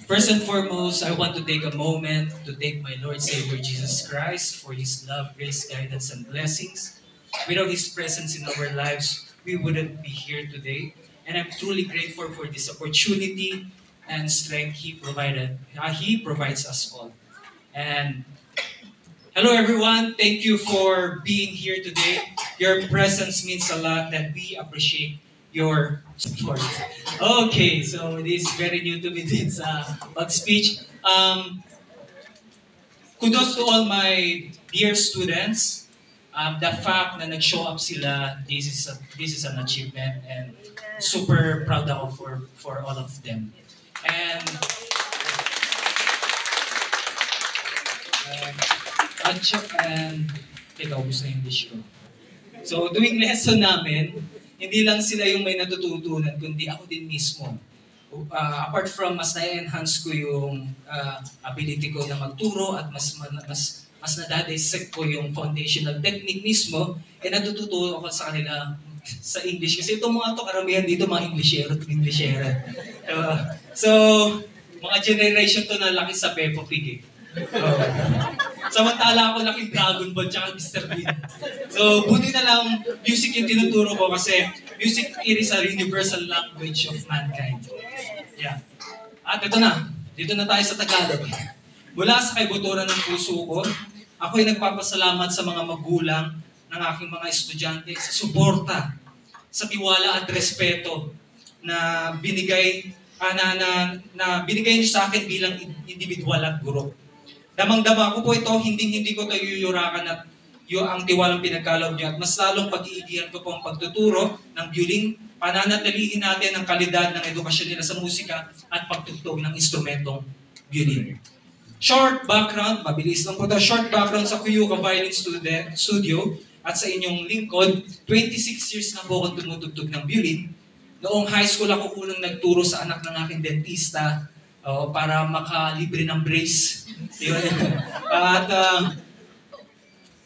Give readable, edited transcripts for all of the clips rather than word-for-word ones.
First and foremost, I want to take a moment to thank my Lord Savior Jesus Christ for His love, grace, guidance, and blessings. Without His presence in our lives, we wouldn't be here today. And I'm truly grateful for this opportunity and strength He provided. He provides us all. And hello everyone, thank you for being here today. Your presence means a lot and we appreciate your support. Okay, so this is very new to me din sa pag-speech. Kudos to all my dear students. The fact na nag-show up sila, this is an achievement and super proud ako for all of them. And and teka, ubus na yung English ko. So, tuwing lesson namin, hindi lang sila yung may natututunan, kundi ako din mismo. Apart from mas na-enhance ko yung ability ko na magturo at mas nadadissect ko yung foundational technique mismo, natututo ako sa kanila sa English. Kasi itong mga to, karamihan dito, mga Englishero. So, mga generation to na laki sa Peppa Pig eh. Samantala ako laking Dragon Ball tsaka Mr. Bean. So, buti na lang music yung tinuturo ko kasi music is a universal language of mankind. Yeah. At ito na. Dito na tayo sa Tagalog. Mula sa kaibuturan ng puso ko, ako'y nagpapasalamat sa mga magulang ng aking mga estudyante sa suporta, sa tiwala at respeto na binigay binigay niyo sa akin bilang individual at guro. Damang-dama ko po ito, hindi ko ito yuyurakan at ang tiwalang pinagkaloob niyo at mas lalong pag-iigihan ko po ang pagtuturo ng violin, pananatilihin natin ang kalidad ng edukasyon nila sa musika at pagtugtog ng instrumentong violin. Short background, mabilis lang po ito, short background sa Kuyuka Violin Studio at sa inyong lingkod, 26 years na po akong tumutugtog ng violin. Noong high school ako unang nagturo sa anak ng aking dentista para makalibre ng brace.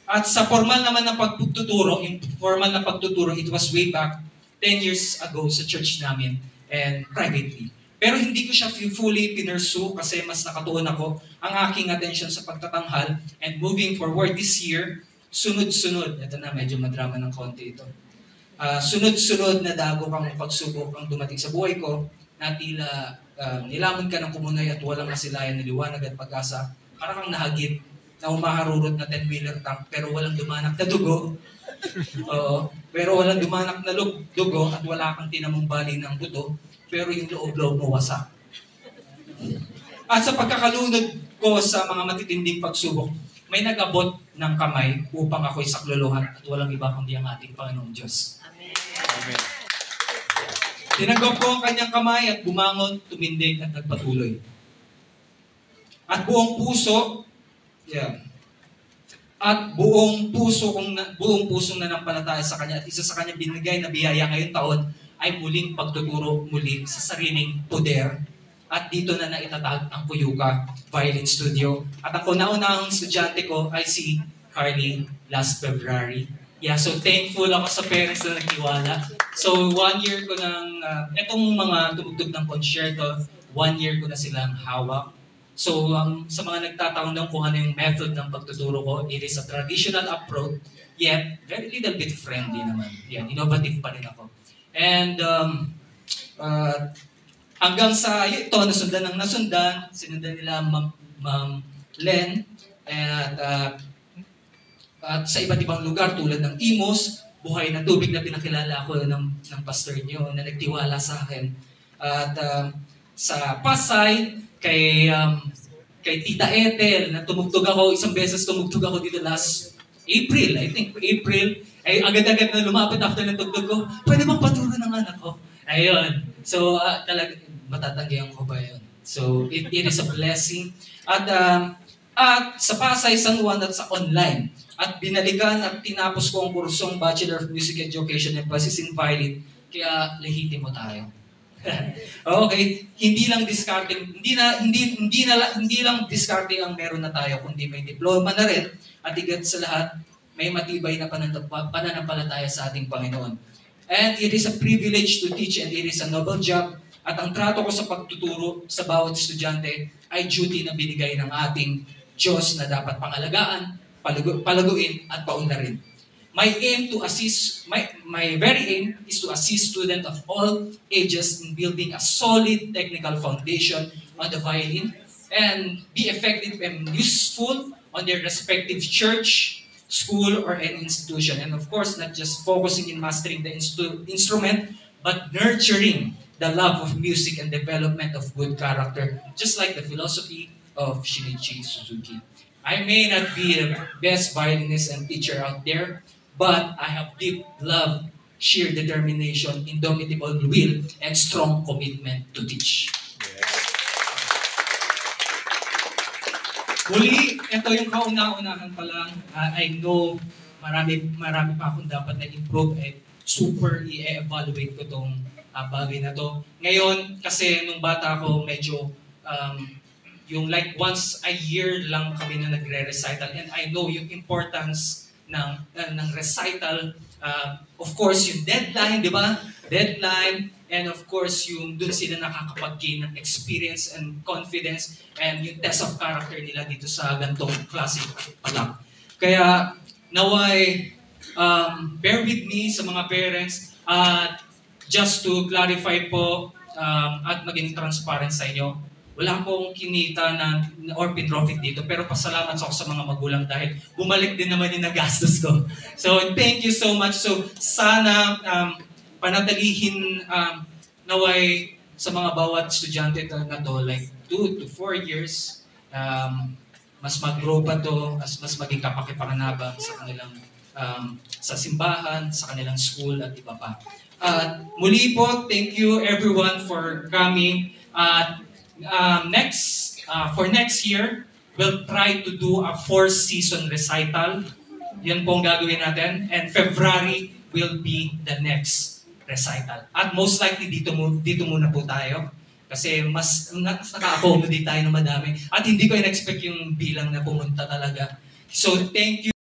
At sa formal naman na pagtuturo, it was way back 10 years ago sa church namin and privately. Pero hindi ko siya fully pinursue kasi mas nakatuon ako ang aking attention sa pagtatanghal and moving forward this year, sunod-sunod, ito na medyo madrama ng konti ito. Sunod-sunod na dago kang pagsubok ang dumating sa buhay ko na tila nilamon ka ng kumunay at walang masilayan na liwanag at pag-asa. Parang kang nahagip na umaharurot na 10-wheeler tank pero walang dumanak na dugo. Pero walang dumanak na dugo at wala kang tinamong bali ng buto pero yung loob-loob mo wasak. At sa pagkakalunod ko sa mga matitinding pagsubok, may nag-abot ng kamay upang ako'y saklolohan at walang iba kundi ang ating Panginoong Diyos. Amen. Tinanggap ko ang kanyang kamay at bumangon, tumindig at nagpatuloy. At buong puso kong nanampalataya sa kanya at isa sa kanya binigay na biyaya ngayong taon ay muling pagtuturo muli sa sariling poder. At dito na naitatag ang Kuyuka Violin Studio. At ang kauna-unahang estudyante ko ay si Carly last February. So thankful ako sa parents na nagtiwala. So 1 year ko nang, etong mga tumugtog ng concerto, 1 year ko na silang hawak. So sa mga nagtatanong kung ano yung method ng pagtuturo ko, it is a traditional approach, yet very little bit friendly naman. Innovative pa rin ako. And hanggang sa ito, sinundan nila Ma'am Len, at sa iba't ibang lugar tulad ng Imos, Buhay na Tubig na pinakilala ako ng pastor niyo na nagtiwala sa akin. At sa Pasay, kay Tita Ethel na isang beses tumugtog ako dito last April, I think April, ay agad-agad na lumapit after ng tugtog ko, pwede bang paturo ng anak ko? Ayun. So, talaga, matatanggihan ko ba yun? So, it is a blessing. At sa Pasay, San Juan at sa online. At binalikan at tinapos ko ang kursong Bachelor of Music Education and Emphasis in Violin, kaya lehitimo tayo. Okay, hindi lang discarding ang meron na tayo, kundi may diploma na rin at higit sa lahat, may matibay na pananampalataya sa ating Panginoon. And it is a privilege to teach and it is a noble job At ang trato ko sa pagtuturo sa bawat estudyante ay duty na binigay ng ating Diyos na dapat pangalagaan, palaguin at paunlarin. My very aim is to assist students of all ages in building a solid technical foundation on the violin and be effective and useful on their respective church, school, or any institution. And of course, not just focusing in mastering the instrument, but nurturing the love of music and development of good character, just like the philosophy of Shinichi Suzuki. I may not be the best violinist and teacher out there, but I have deep love, sheer determination, indomitable will, and strong commitment to teach. Muli, ito yung kauna-unahan pa lang. I know marami pa akong dapat na improve at super i-evaluate ko tong bagay na to. Ngayon, kasi nung bata ako, medyo yung like once a year lang kami na nagre-recital, and I know yung importance ng recital, of course yung deadline, di ba? Deadline, and of course yung dun sila nakakapag-gain ng experience and confidence and yung test of character nila dito sa gantong klase pa lang. Kaya naway bear with me sa mga parents at just to clarify po at maging transparent sa inyo, wala akong kinita or pinrofit dito, pero pasalamat ako sa mga magulang dahil bumalik din naman yung nagastos ko. So, thank you so much. So, sana panatalihin naway sa mga bawat estudyante na to, like 2 to 4 years, mas mag-grow pa to, mas maging kapakipanganabang sa kanilang sa simbahan, sa kanilang school at iba pa. Muli po, thank you everyone for coming. For next year, we'll try to do a 4-season recital. Yan po ang gagawin natin. And February will be the next recital. At most likely, dito muna po tayo. Kasi mas naka-accommodate tayo ng madami. At hindi ko in-expect yung bilang na pumunta talaga. So, thank you.